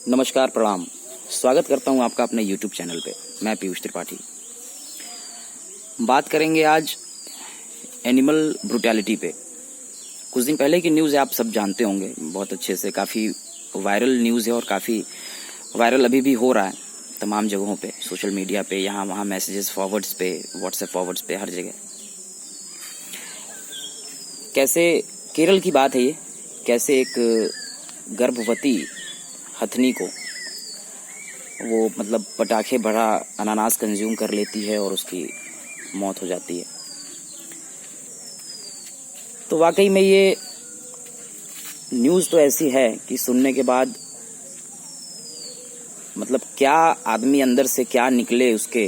नमस्कार, प्रणाम। स्वागत करता हूं आपका अपने YouTube चैनल पे। मैं पीयूष त्रिपाठी। बात करेंगे आज एनिमल ब्रूटैलिटी पे। कुछ दिन पहले की न्यूज़ है, आप सब जानते होंगे बहुत अच्छे से। काफ़ी वायरल न्यूज़ है और काफ़ी वायरल अभी भी हो रहा है तमाम जगहों पे, सोशल मीडिया पे, यहाँ वहाँ मैसेजेस फॉरवर्ड्स पे, व्हाट्सएप फॉरवर्ड्स पे, हर जगह। कैसे केरल की बात है ये, कैसे एक गर्भवती हथनी को वो मतलब पटाखे भरा अनानास कंज्यूम कर लेती है और उसकी मौत हो जाती है। तो वाकई में ये न्यूज़ तो ऐसी है कि सुनने के बाद मतलब क्या आदमी अंदर से क्या निकले, उसके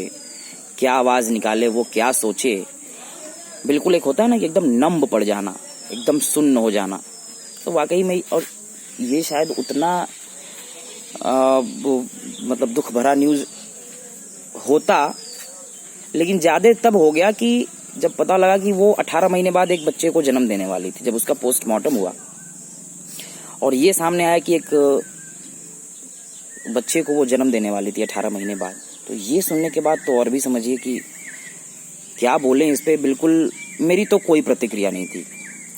क्या आवाज़ निकाले, वो क्या सोचे। बिल्कुल एक होता है ना कि एकदम नंब पड़ जाना, एकदम सुन्न हो जाना। तो वाकई में, और ये शायद उतना वो मतलब दुख भरा न्यूज़ होता, लेकिन ज़्यादा तब हो गया कि जब पता लगा कि वो 18 महीने बाद एक बच्चे को जन्म देने वाली थी, जब उसका पोस्टमार्टम हुआ और ये सामने आया कि एक बच्चे को वो जन्म देने वाली थी 18 महीने बाद। तो ये सुनने के बाद तो और भी समझिए कि क्या बोलें इस पे। बिल्कुल मेरी तो कोई प्रतिक्रिया नहीं थी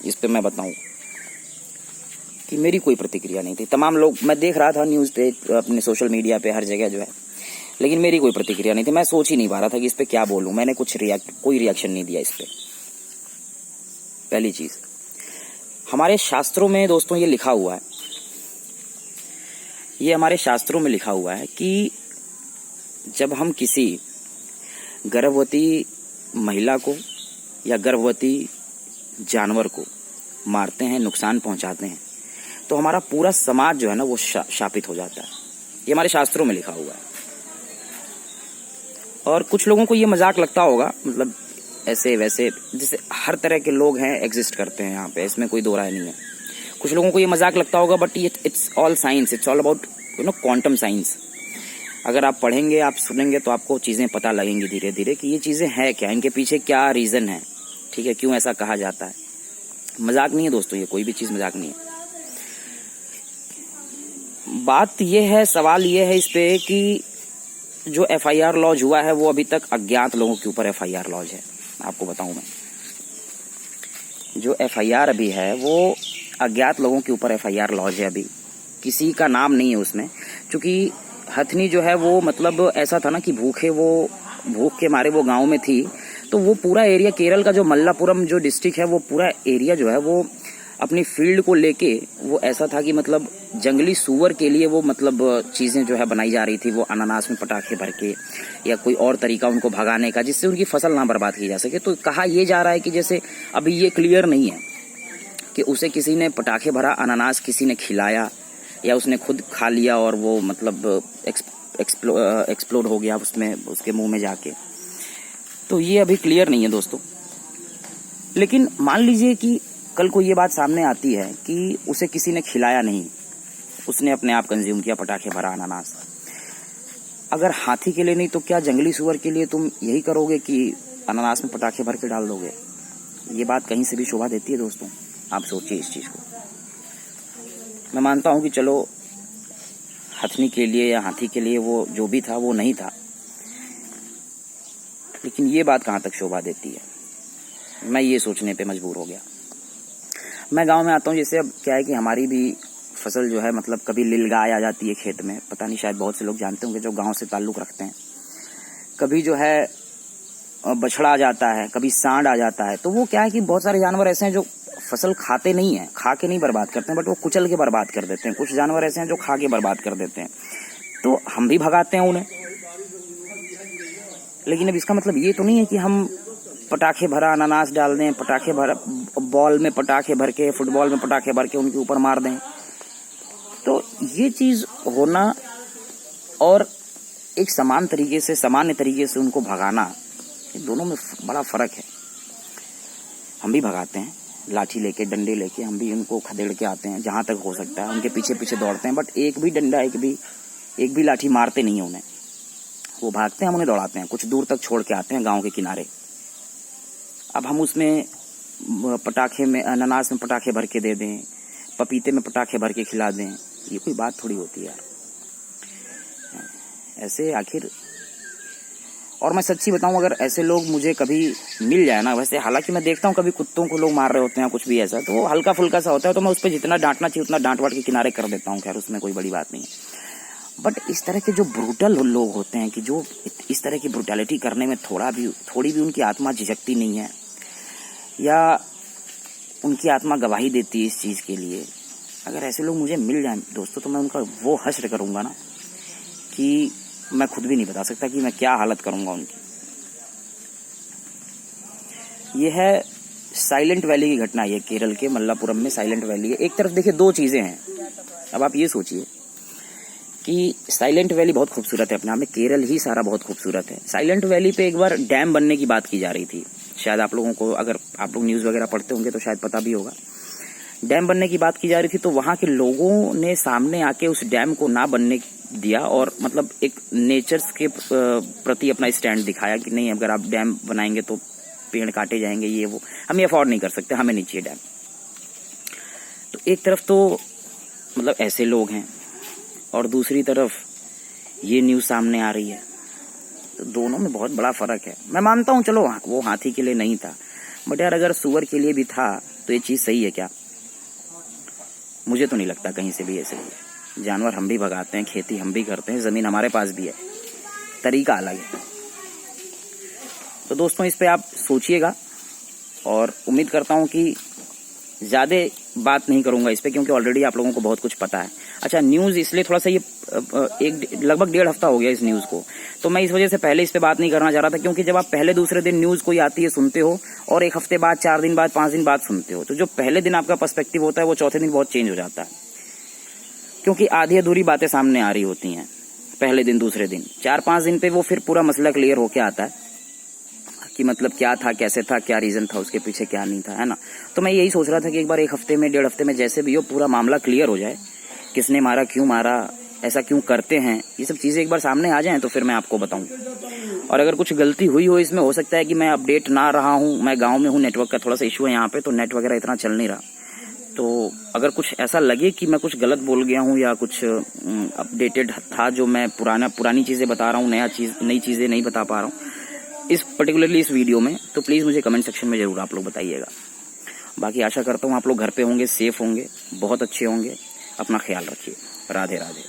इस पे। मैं बताऊं कि मेरी कोई प्रतिक्रिया नहीं थी। तमाम लोग, मैं देख रहा था न्यूज़ पे, अपने सोशल मीडिया पे, हर जगह जो है, लेकिन मेरी कोई प्रतिक्रिया नहीं थी। मैं सोच ही नहीं पा रहा था कि इस पे क्या बोलूं। मैंने कोई रिएक्शन नहीं दिया इस पे। पहली चीज, हमारे शास्त्रों में दोस्तों ये लिखा हुआ है, ये हमारे शास्त्रों में लिखा हुआ है कि जब हम किसी गर्भवती महिला को या गर्भवती जानवर को मारते हैं, नुकसान पहुंचाते हैं, तो हमारा पूरा समाज जो है ना वो शापित हो जाता है। ये हमारे शास्त्रों में लिखा हुआ है। और कुछ लोगों को ये मजाक लगता होगा, मतलब ऐसे वैसे, जैसे हर तरह के लोग हैं, एग्जिस्ट करते हैं यहाँ पे, इसमें कोई दो राय नहीं है। कुछ लोगों को ये मजाक लगता होगा, बट ये it's all science, it's all about quantum science. अगर आप पढ़ेंगे, आप सुनेंगे, तो आपको चीज़ें पता लगेंगी धीरे धीरे कि ये चीज़ें हैं क्या, इनके पीछे क्या रीज़न है, ठीक है, क्यों ऐसा कहा जाता है। मजाक नहीं है दोस्तों, ये कोई भी चीज़ मजाक नहीं है। बात ये है, सवाल ये है इस पे कि जो FIR लॉन्च हुआ है वो अभी तक अज्ञात लोगों के ऊपर FIR लॉन्च है। आपको बताऊं मैं, जो FIR अभी है वो अज्ञात लोगों के ऊपर FIR लॉन्च है। अभी किसी का नाम नहीं है उसमें, क्योंकि हथनी जो है वो मतलब ऐसा था ना कि भूख के मारे वो गांव में थी। तो वो पूरा एरिया, केरल का जो मल्लापुरम जो डिस्ट्रिक्ट है, वो पूरा एरिया जो है वो अपनी फील्ड को लेके वो ऐसा था कि मतलब जंगली सूअर के लिए वो मतलब चीज़ें जो है बनाई जा रही थी। वो अनानास में पटाखे भर के या कोई और तरीका उनको भगाने का, जिससे उनकी फसल ना बर्बाद की जा सके। तो कहा यह जा रहा है कि जैसे अभी ये क्लियर नहीं है कि उसे किसी ने पटाखे भरा अनानास किसी ने खिलाया या उसने खुद खा लिया और वो मतलब एक्सप्लोड हो गया उसमें, उसके मुंह में जाके। तो ये अभी क्लियर नहीं है दोस्तों। लेकिन मान लीजिए कि कल को ये बात सामने आती है कि उसे किसी ने खिलाया नहीं, उसने अपने आप कंज्यूम किया पटाखे भरा अनानास। अगर हाथी के लिए नहीं तो क्या जंगली सूअर के लिए तुम यही करोगे कि अनानास में पटाखे भर के डाल दोगे? ये बात कहीं से भी शोभा देती है दोस्तों? आप सोचिए इस चीज़ को। मैं मानता हूँ कि चलो हथनी के लिए या हाथी के लिए वो जो भी था वो नहीं था, लेकिन ये बात कहाँ तक शोभा देती है, मैं ये सोचने पे मजबूर हो गया। मैं गांव में आता हूँ, जैसे अब क्या है कि हमारी भी फसल जो है मतलब कभी नीलगाय आ जाती है खेत में, पता नहीं शायद बहुत से लोग जानते होंगे जो गांव से ताल्लुक़ रखते हैं। कभी जो है बछड़ा आ जाता है, कभी सांड आ जाता है। तो वो क्या है कि बहुत सारे जानवर ऐसे हैं जो फसल खाते नहीं हैं, खा के नहीं बर्बाद करते हैं, बट वो कुचल के बर्बाद कर देते हैं। कुछ जानवर ऐसे हैं जो खा के बर्बाद कर देते हैं, तो हम भी भगाते हैं उन्हें। लेकिन अब इसका मतलब ये तो नहीं है कि हम पटाखे भरा अनानास डाल दें, पटाखे भरा बॉल में पटाखे भर के, फुटबॉल में पटाखे भर के उनके ऊपर मार दें। तो ये चीज़ होना और एक सामान्य तरीके से उनको भगाना, ये दोनों में बड़ा फ़र्क है। हम भी भगाते हैं लाठी लेके, डंडे लेके, हम भी उनको खदेड़ के आते हैं जहाँ तक हो सकता है, उनके पीछे पीछे दौड़ते हैं, बट एक भी डंडा, एक भी लाठी मारते नहीं है उन्हें। वो भागते हैं, हम उन्हें दौड़ाते हैं, कुछ दूर तक छोड़ के आते हैं गाँव के किनारे। अब हम उसमें पटाखे में, अनानास में पटाखे भर के दे दें, पपीते में पटाखे भर के खिला दें, ये कोई बात थोड़ी होती है यार। ऐसे आखिर। और मैं सच्ची बताऊं, अगर ऐसे लोग मुझे कभी मिल जाए ना, वैसे हालांकि मैं देखता हूं कभी कुत्तों को लोग मार रहे होते हैं कुछ भी ऐसा, तो हल्का फुल्का सा होता है, तो मैं उस पर जितना डांटना चाहिए उतना डांट वाट के किनारे कर देता हूं, खैर उसमें कोई बड़ी बात नहीं है। बट इस तरह के जो ब्रूटल लोग होते हैं कि जो इस तरह की ब्रूटैलिटी करने में थोड़ी भी उनकी आत्मा झिझकती नहीं है, या उनकी आत्मा गवाही देती है इस चीज़ के लिए, अगर ऐसे लोग मुझे मिल जाएं दोस्तों, तो मैं उनका वो हश्र करूंगा ना कि मैं खुद भी नहीं बता सकता कि मैं क्या हालत करूंगा उनकी। ये है साइलेंट वैली की घटना, ये केरल के मल्लापुरम में साइलेंट वैली है। एक तरफ देखिए दो चीजें हैं, अब आप ये सोचिए कि साइलेंट वैली बहुत खूबसूरत है अपने आप में, केरल ही सारा बहुत खूबसूरत है। साइलेंट वैली पे एक बार डैम बनने की बात की जा रही थी, शायद आप लोगों को, अगर आप लोग न्यूज वगैरह पढ़ते होंगे तो शायद पता भी होगा। डैम बनने की बात की जा रही थी, तो वहां के लोगों ने सामने आके उस डैम को ना बनने दिया, और मतलब एक नेचर्स के प्रति अपना स्टैंड दिखाया कि नहीं, अगर आप डैम बनाएंगे तो पेड़ काटे जाएंगे, ये वो, हम ये अफोर्ड नहीं कर सकते, हमें नहीं चाहिए डैम। तो एक तरफ तो मतलब ऐसे लोग हैं, और दूसरी तरफ ये न्यूज सामने आ रही है, तो दोनों में बहुत बड़ा फर्क है। मैं मानता हूं चलो वो हाथी के लिए नहीं था, बट यार अगर सुअर के लिए भी था तो ये चीज सही है क्या? मुझे तो नहीं लगता कहीं से भी ऐसे ही। जानवर हम भी भगाते हैं, खेती हम भी करते हैं, जमीन हमारे पास भी है, तरीका अलग है। तो दोस्तों इस पे आप सोचिएगा, और उम्मीद करता हूं कि ज्यादा बात नहीं करूंगा इस पे, क्योंकि ऑलरेडी आप लोगों को बहुत कुछ पता है। अच्छा, न्यूज इसलिए थोड़ा सा ये लगभग 1.5 हफ्ता हो गया इस न्यूज को, तो मैं इस वजह से पहले इस पे बात नहीं करना चाह रहा था, क्योंकि जब आप पहले दूसरे दिन न्यूज कोई आती है सुनते हो, और 1 हफ्ते बाद, 4 दिन बाद, 5 दिन बाद सुनते हो, तो जो पहले दिन आपका पर्सपेक्टिव होता है वो चौथे दिन बहुत चेंज हो जाता है, क्योंकि आधी अधूरी बातें सामने आ रही होती हैं पहले दिन दूसरे दिन। 4-5 दिन पे वो फिर पूरा मसला क्लियर होके आता है कि मतलब क्या था, कैसे था, क्या रीजन था उसके पीछे, क्या नहीं था, है ना। तो मैं यही सोच रहा था कि एक बार 1 हफ्ते में, 1.5 हफ्ते में, जैसे भी हो पूरा मामला क्लियर हो जाए, किसने मारा, क्यों मारा, ऐसा क्यों करते हैं, ये सब चीजें एक बार सामने आ जाएं तो फिर मैं आपको बताऊं। और अगर कुछ गलती हुई हो इसमें, हो सकता है कि मैं अपडेट ना रहा हूं, मैं गांव में हूं, नेटवर्क का थोड़ा सा इशू है यहाँ पे, तो नेट वगैरह इतना चल नहीं रहा, तो अगर कुछ ऐसा लगे कि मैं कुछ गलत बोल गया हूं या कुछ अपडेटेड था जो मैं पुरानी चीजें बता रहा हूं, नई चीजें नहीं बता पा रहा हूं इस पर्टिकुलरली इस वीडियो में, तो प्लीज मुझे कमेंट सेक्शन में जरूर आप लोग बताइएगा। बाकी आशा करता हूँ आप लोग घर पे होंगे, सेफ होंगे, बहुत अच्छे होंगे, अपना ख्याल रखिए। राधे राधे।